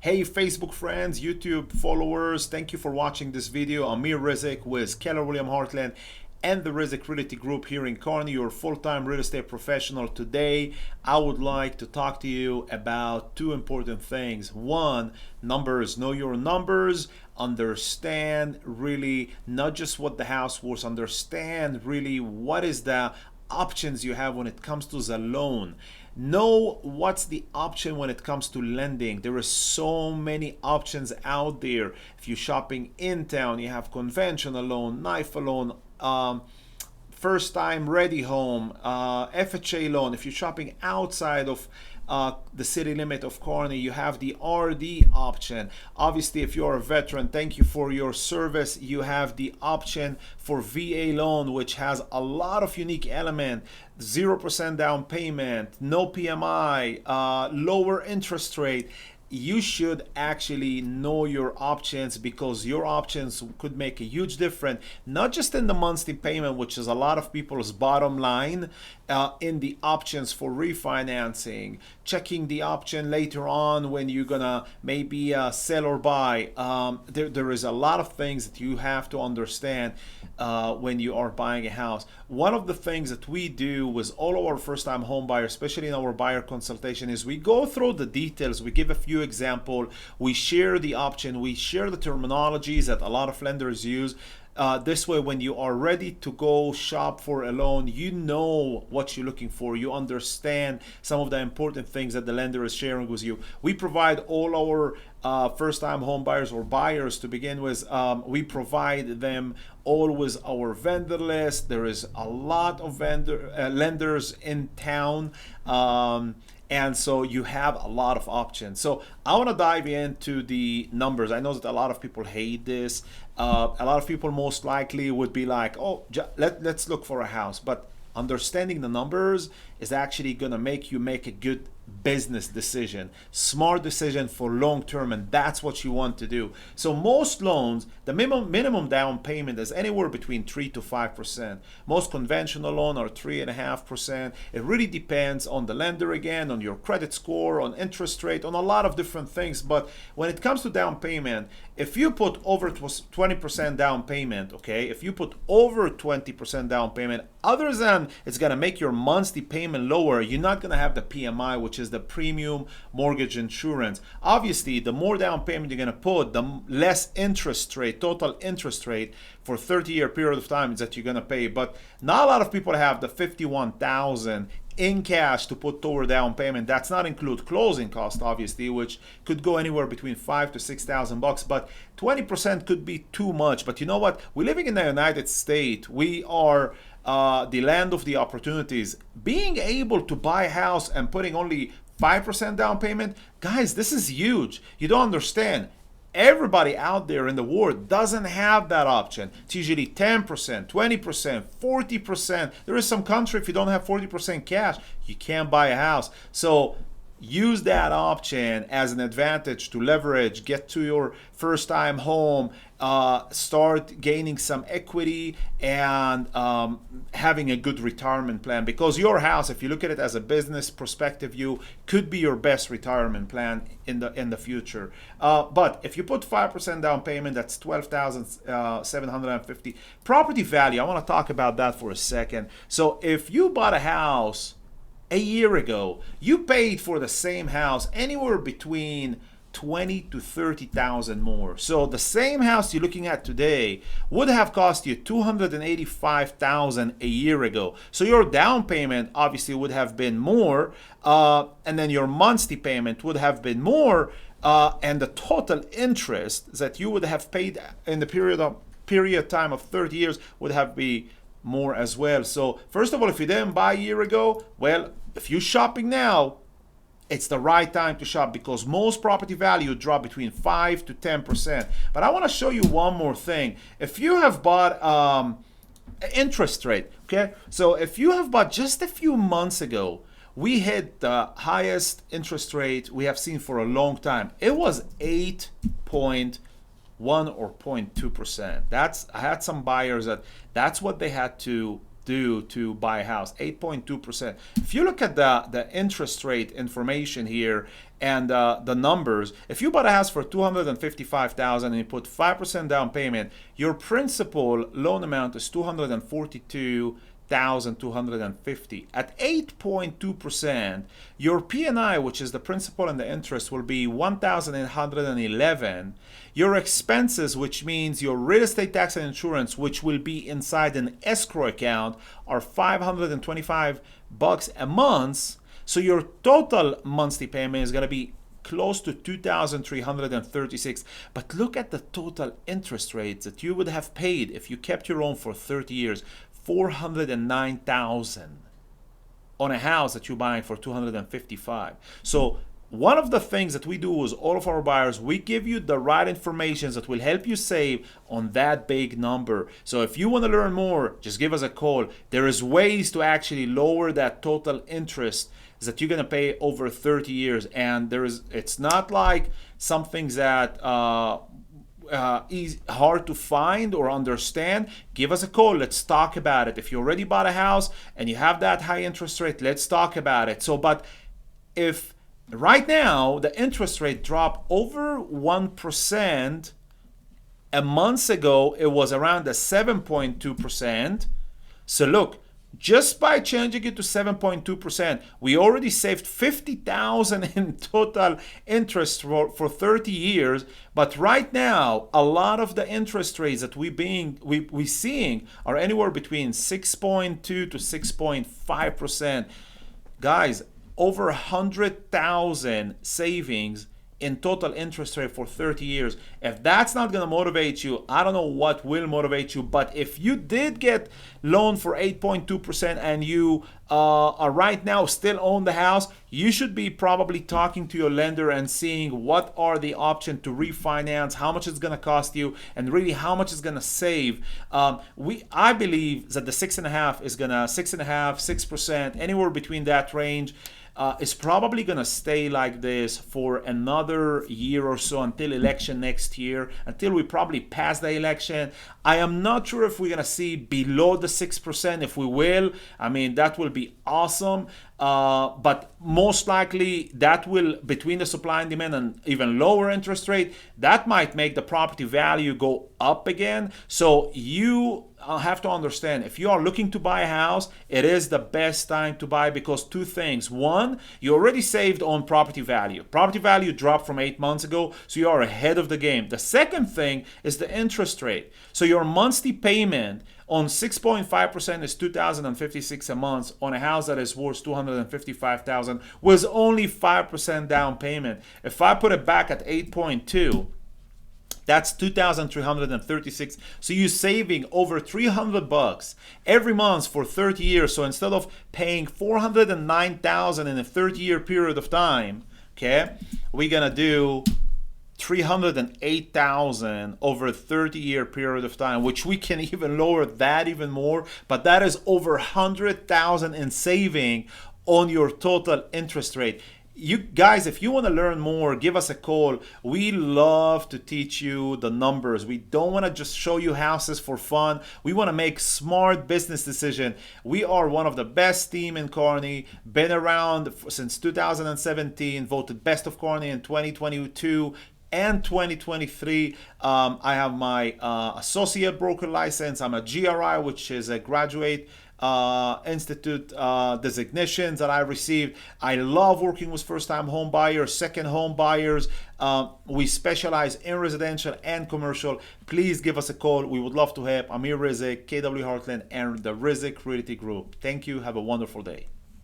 Hey Facebook friends, YouTube followers, thank you for watching this video. Amir Rizik with Keller William Heartland and the Rizik Realty Group here in Kearney, your full-time real estate professional. Today, I would like to talk to you about two important things. One, numbers. Know your numbers. Understand really not just what the house was, understand really what is the options you have when it comes to the loan. Know what's the option when it comes to lending. There are so many options out there. If you're shopping in town, you have conventional loan, knife loan, first time ready home, FHA loan. If you're shopping outside of the city limit of Kearney, you have the RD option. Obviously, if you're a veteran, thank you for your service. You have the option for VA loan, which has a lot of unique element. 0% down payment, no PMI, lower interest rate. You should actually know your options, because your options could make a huge difference, not just in the monthly payment, which is a lot of people's bottom line, in the options for refinancing, checking the option later on when you're gonna maybe sell or buy. There is a lot of things that you have to understand when you are buying a house. One of the things that we do with all our first-time home buyers, especially in our buyer consultation, is we go through the details. We give a few examples. We share the option. We share the terminologies that a lot of lenders use. This way, when you are ready to go shop for a loan, you know what you're looking for. You understand some of the important things that the lender is sharing with you. We provide all our first-time home buyers or buyers to begin with. We provide them all with our vendor list. There is a lot of lenders in town. And so you have a lot of options. So I want to dive into the numbers. I know that a lot of people hate this. A lot of people most likely would be like, oh, let's look for a house. But understanding the numbers is actually going to make you make a good business decision, smart decision for long term, and that's what you want to do. So most loans, the minimum down payment is anywhere between 3 to 5%. Most conventional loan are 3.5%. It really depends on the lender, again, on your credit score, on interest rate, on a lot of different things. But when it comes to down payment, if you put over 20% down payment, okay, if you put over 20% down payment, other than it's gonna make your monthly payment lower, you're not gonna have the PMI, which is the premium mortgage insurance. Obviously, the more down payment you're gonna put, the less interest rate, total interest rate for 30-year period of time that you're gonna pay. But not a lot of people have the $51,000 in cash to put toward down payment. That's not include closing cost, obviously, which could go anywhere between $5,000 to $6,000. But 20% could be too much. But you know what? We're living in the United States. We are the land of the opportunities. Being able to buy a house and putting only 5% down payment, guys, this is huge. You don't understand. Everybody out there in the world doesn't have that option. It's usually 10%, 20%, 40%. There is some country, if you don't have 40% cash, you can't buy a house. So use that option as an advantage to leverage, get to your first time home, start gaining some equity, and having a good retirement plan. Because your house, if you look at it as a business perspective, you could be your best retirement plan in the future. But if you put 5% down payment, that's $12,750. Property value, I want to talk about that for a second. So if you bought a house a year ago, you paid for the same house anywhere between 20 to 30,000 more. So the same house you're looking at today would have cost you 285,000 a year ago. So your down payment obviously would have been more, and then your monthly payment would have been more, and the total interest that you would have paid in the period time of 30 years would have been more as well. So first of all, if you didn't buy a year ago, well, if you're shopping now, it's the right time to shop, because most property value drop between 5 to 10%. But I want to show you one more thing. If you have bought interest rate, okay, so if you have bought just a few months ago, we hit the highest interest rate we have seen for a long time. It was 8.1 or 0.2%. I had some buyers that's what they had to do to buy a house? 8.2%. If you look at the interest rate information here and the numbers, if you bought a house for $255,000 and you put 5% down payment, your principal loan amount is $242,250. At 8.2%, your P&I, which is the principal and the interest, will be $1,811. Your expenses, which means your real estate tax and insurance, which will be inside an escrow account, are $525 a month. So your total monthly payment is going to be close to $2,336. But look at the total interest rates that you would have paid if you kept your own for 30 years. $409,000 on a house that you're buying for $255,000. So one of the things that we do is all of our buyers, we give you the right information that will help you save on that big number. So if you want to learn more, just give us a call. There is ways to actually lower that total interest that you're going to pay over 30 years. And it's not like something that is hard to find or understand. Give us a call. Let's talk about it. If you already bought a house and you have that high interest rate, let's talk about it. So, but if right now the interest rate dropped over 1%, a month ago it was around the 7.2%. So look, just by changing it to 7.2%, we already saved $50,000 in total interest for 30 years. But right now, a lot of the interest rates that we seeing are anywhere between 6.2 to 6.5%. Guys, over 100,000 savings in total interest rate for 30 years. If that's not going to motivate you, I don't know what will motivate you. But if you did get loan for 8.2% and you are right now still own the house, you should be probably talking to your lender and seeing what are the options to refinance, how much it's going to cost you, and really how much it's going to save. I believe that the 6.5 is going to 6%, anywhere between that range. Is probably going to stay like this for another year or so until election next year, until we probably pass the election. I am not sure if we're going to see below the 6%. If we will, I mean, that will be awesome. But most likely that will, between the supply and demand and even lower interest rate, that might make the property value go up again. So you have to understand, if you are looking to buy a house, it is the best time to buy because two things. One, you already saved on property value. Property value dropped from 8 months ago, so you are ahead of the game. The second thing is the interest rate. So your monthly payment on 6.5% is $2,056 a month on a house that is worth $255,000 with only 5% down payment. If I put it back at 8.2, that's $2,336. So you're saving over $300 every month for 30 years. So instead of paying $409,000 in a 30-year period of time, okay, we're gonna do $308,000 over a 30-year period of time, which we can even lower that even more. But that is over $100,000 in saving on your total interest rate. You guys, if you want to learn more, give us a call. We love to teach you the numbers. We don't want to just show you houses for fun. We want to make smart business decisions. We are one of the best team in Kearney, been around since 2017, voted best of Kearney in 2022 and 2023. I have my associate broker license. I'm a GRI, which is a graduate institute designations that I received. I love working with first-time home buyers, second home buyers. We specialize in residential and commercial. Please give us a call. We would love to help. Amir Rizik, KW Heartland, and the Rizik Realty Group. Thank you. Have a wonderful day.